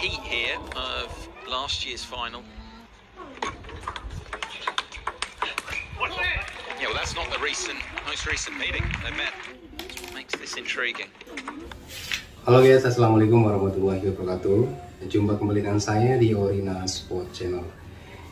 repeat here of last year's final. Yeah, well, that's not the most recent meeting they met. That's what makes this intriguing. Halo guys, assalamualaikum warahmatullahi wabarakatuh. Jumpa kembali dengan saya di Orina Sport Channel.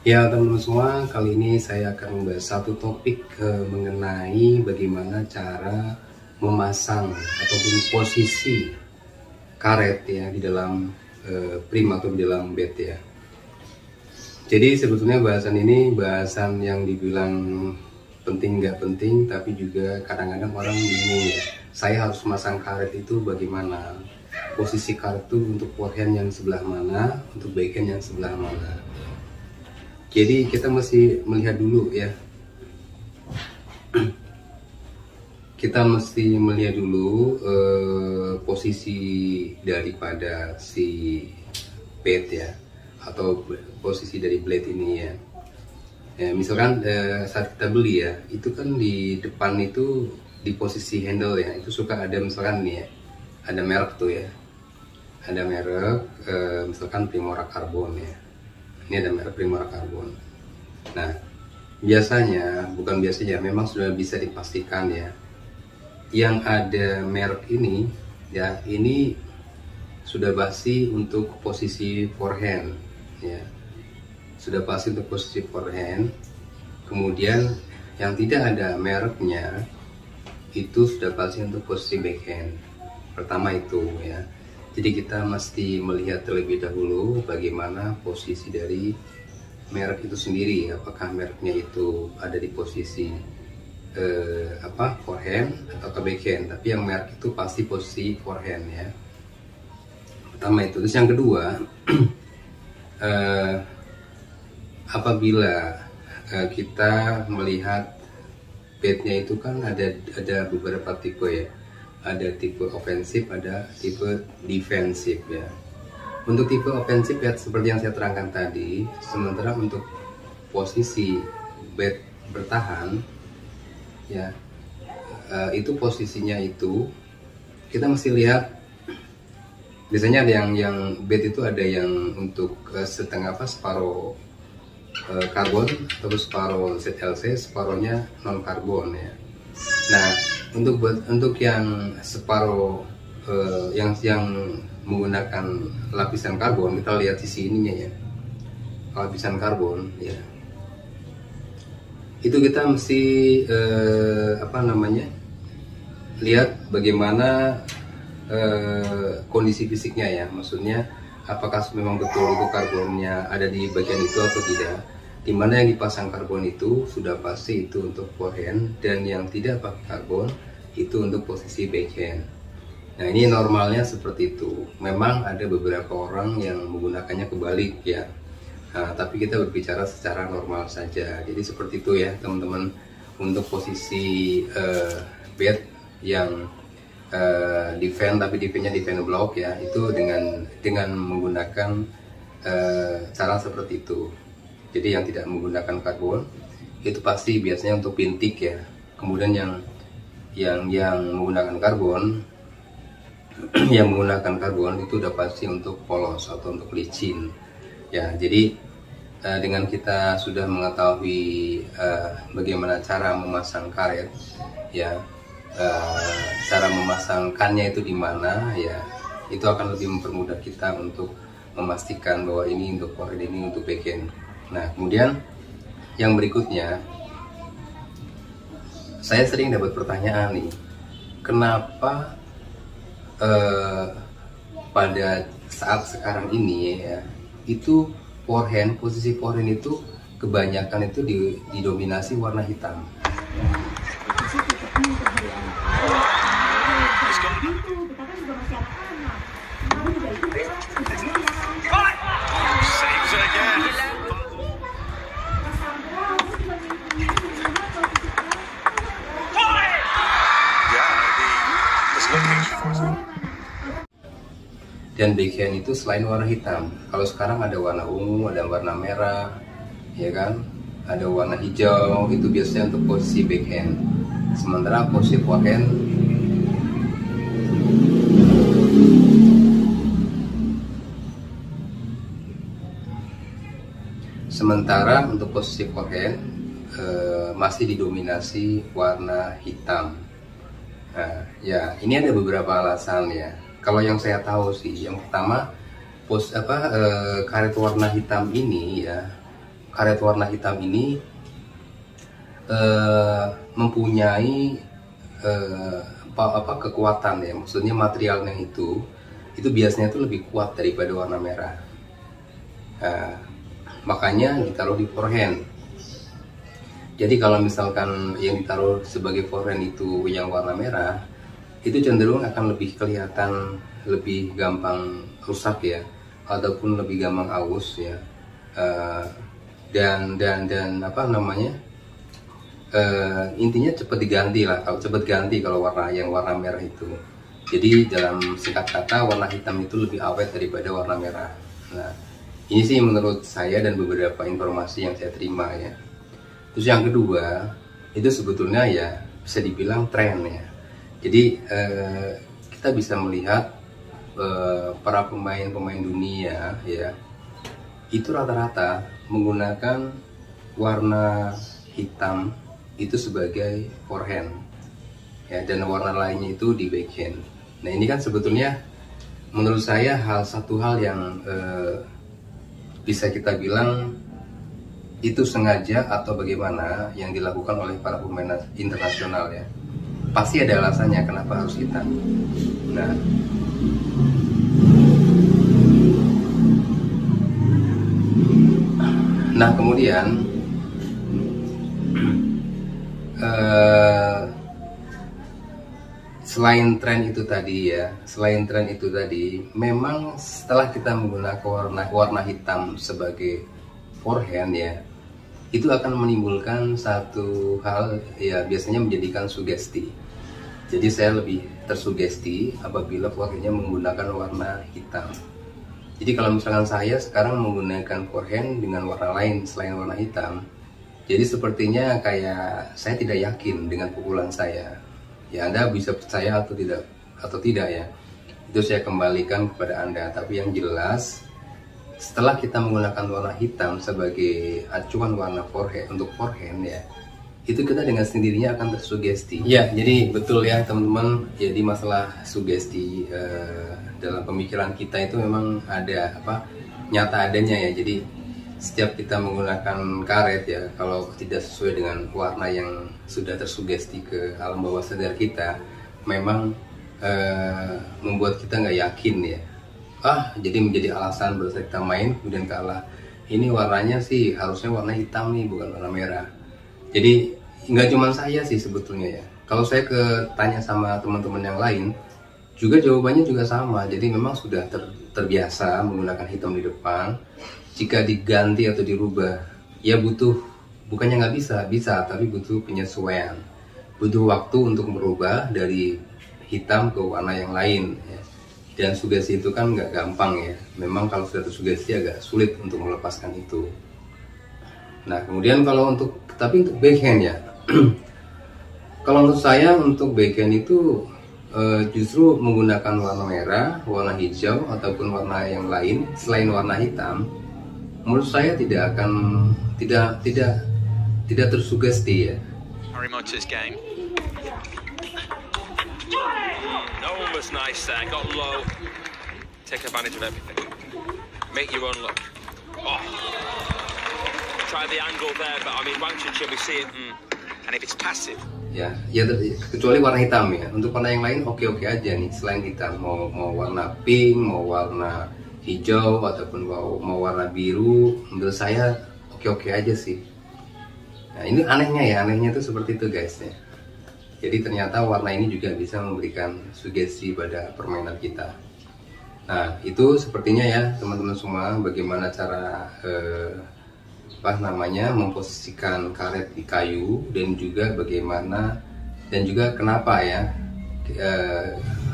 Ya teman-teman semua, kali ini saya akan membahas satu topik mengenai bagaimana cara memasang ataupun posisi karet ya di dalam prim atau di dalam bed ya. Jadi sebetulnya bahasan ini bahasan yang dibilang penting nggak penting, tapi juga kadang-kadang orang bingung ya. Saya harus memasang karet itu bagaimana? Posisi karet itu untuk forehand yang sebelah mana, untuk backhand yang sebelah mana? Jadi kita mesti melihat dulu ya. Kita mesti melihat dulu posisi daripada si blade ya, atau posisi dari blade ini ya. Ya, misalkan saat kita beli ya, itu kan di depan itu di posisi handle ya, itu suka ada misalkan nih ya, ada merek tuh ya, ada merek misalkan Primora Carbon ya, ini ada merek Primora Carbon. Nah biasanya, bukan biasanya, memang sudah bisa dipastikan ya, yang ada merek ini ya, ini sudah pasti untuk posisi forehand ya, sudah pasti untuk posisi forehand. Kemudian yang tidak ada mereknya itu sudah pasti untuk posisi backhand. Pertama itu ya. Jadi kita mesti melihat terlebih dahulu bagaimana posisi dari merek itu sendiri. Apakah mereknya itu ada di posisi forehand atau backhand. Tapi yang merek itu pasti posisi forehand ya. Pertama itu. Terus yang kedua, apabila kita melihat bednya itu kan ada beberapa tipe ya, ada tipe ofensif, ada tipe defensif ya. Untuk tipe ofensif ya seperti yang saya terangkan tadi, sementara untuk posisi bed bertahan ya, itu posisinya itu kita mesti lihat. Biasanya ada yang bed itu ada yang untuk setengah separuh karbon, terus separuh ZLC, separuhnya non karbon ya. Nah untuk yang separuh yang menggunakan lapisan karbon, kita lihat sisi ininya ya, lapisan karbon ya, itu kita mesti lihat bagaimana kondisi fisiknya ya, maksudnya apakah memang betul itu karbonnya ada di bagian itu atau tidak. Dimana yang dipasang karbon itu sudah pasti itu untuk forehand, dan yang tidak pakai karbon itu untuk posisi backhand. Nah ini normalnya seperti itu. Memang ada beberapa orang yang menggunakannya kebalik ya. Nah, tapi kita berbicara secara normal saja. Jadi seperti itu ya teman-teman. Untuk posisi bed yang defend, tapi defendnya defend block ya, itu dengan menggunakan cara seperti itu. Jadi yang tidak menggunakan karbon itu pasti biasanya untuk pintik ya. Kemudian yang menggunakan karbon yang menggunakan karbon itu udah pasti untuk polos atau untuk licin ya. Jadi dengan kita sudah mengetahui bagaimana cara memasang karet ya, cara memasangkannya itu di mana ya, itu akan lebih mempermudah kita untuk memastikan bahwa ini untuk forehand, ini untuk backhand. Nah kemudian yang berikutnya, saya sering dapat pertanyaan nih, kenapa pada saat sekarang ini ya, itu forehand, posisi forehand itu kebanyakan itu didominasi warna hitam. Dan backhand itu selain warna hitam, kalau sekarang ada warna ungu, ada warna merah, ya kan, ada warna hijau, itu biasanya untuk posisi backhand. Sementara posisi forehand sementara untuk posisi forehand masih didominasi warna hitam. Nah, ya ini ada beberapa alasan ya. Kalau yang saya tahu sih, yang pertama karet warna hitam ini ya, karet warna hitam ini mempunyai kekuatan ya, maksudnya materialnya itu biasanya itu lebih kuat daripada warna merah. Makanya ditaruh di forehand. Jadi kalau misalkan yang ditaruh sebagai forehand itu yang warna merah, itu cenderung akan lebih kelihatan lebih gampang rusak ya, ataupun lebih gampang aus ya. Dan apa namanya? Intinya cepat diganti lah, cepat ganti kalau yang warna merah itu. Jadi dalam singkat kata, warna hitam itu lebih awet daripada warna merah. Nah, ini sih menurut saya dan beberapa informasi yang saya terima ya. Terus yang kedua, itu sebetulnya ya bisa dibilang tren ya. Jadi kita bisa melihat para pemain dunia ya, itu rata-rata menggunakan warna hitam itu sebagai forehand ya, dan warna lainnya itu di backhand. Nah ini kan sebetulnya menurut saya satu hal yang bisa kita bilang itu sengaja atau bagaimana yang dilakukan oleh para pemain internasional ya. Pasti ada alasannya kenapa harus hitam. Nah kemudian selain tren itu tadi, memang setelah kita menggunakan warna hitam sebagai forehand ya, itu akan menimbulkan satu hal ya, biasanya menjadikan sugesti. Jadi saya lebih tersugesti apabila forehandnya menggunakan warna hitam. Jadi kalau misalkan saya sekarang menggunakan forehand dengan warna lain selain warna hitam, jadi sepertinya kayak saya tidak yakin dengan pukulan saya. Ya Anda bisa percaya atau tidak ya, itu saya kembalikan kepada Anda. Tapi yang jelas, setelah kita menggunakan warna hitam sebagai acuan warna forehand untuk forehand ya, itu kita dengan sendirinya akan tersugesti. Ya, jadi betul ya teman-teman. Jadi masalah sugesti dalam pemikiran kita itu memang ada nyata adanya ya. Jadi setiap kita menggunakan karet ya, kalau tidak sesuai dengan warna yang sudah tersugesti ke alam bawah sadar kita, memang membuat kita nggak yakin ya. Jadi menjadi alasan pada saat kita main kemudian kalah. Ini warnanya sih harusnya warna hitam nih, bukan warna merah. Jadi nggak cuma saya sih sebetulnya ya. Kalau saya tanya sama teman-teman yang lain, juga jawabannya juga sama. Jadi memang sudah terbiasa menggunakan hitam di depan. Jika diganti atau dirubah, ya bukannya nggak bisa, tapi butuh penyesuaian. Butuh waktu untuk merubah dari hitam ke warna yang lain ya. Dan sugesti itu kan nggak gampang ya. Memang kalau sudah tersugesti agak sulit untuk melepaskan itu. Nah kemudian kalau untuk backhand ya, kalau menurut saya untuk backhand itu justru menggunakan warna merah, warna hijau ataupun warna yang lain selain warna hitam, menurut saya tidak tersugesti ya. Morimoto's game. No one was nice there. Got low. Take advantage of everything. Make your own look. Try the angle there, but I mean, Wang Chuqin, we see it. And if it's passive. Ya kecuali warna hitam ya. Untuk warna yang lain oke aja nih. Selain hitam, mau warna pink, mau warna hijau ataupun mau warna biru, menurut saya oke aja sih. Nah ini anehnya itu seperti itu guys ya. Jadi ternyata warna ini juga bisa memberikan sugesti pada permainan kita. Nah itu sepertinya ya teman-teman semua, bagaimana cara memposisikan karet di kayu, dan juga kenapa ya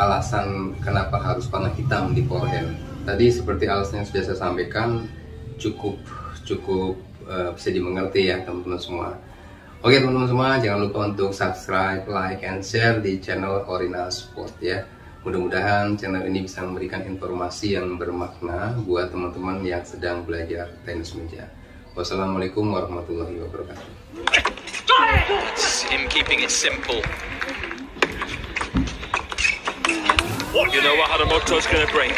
alasan kenapa harus warna hitam di forehand. Tadi seperti alasan yang sudah saya sampaikan cukup bisa dimengerti ya teman-teman semua. Oke teman-teman semua, jangan lupa untuk subscribe, like, and share di channel Orina Sport ya. Mudah-mudahan channel ini bisa memberikan informasi yang bermakna buat teman-teman yang sedang belajar tenis meja. Wassalamualaikum warahmatullahi wabarakatuh. It's him keeping it simple. You know what Haramoto's going to bring.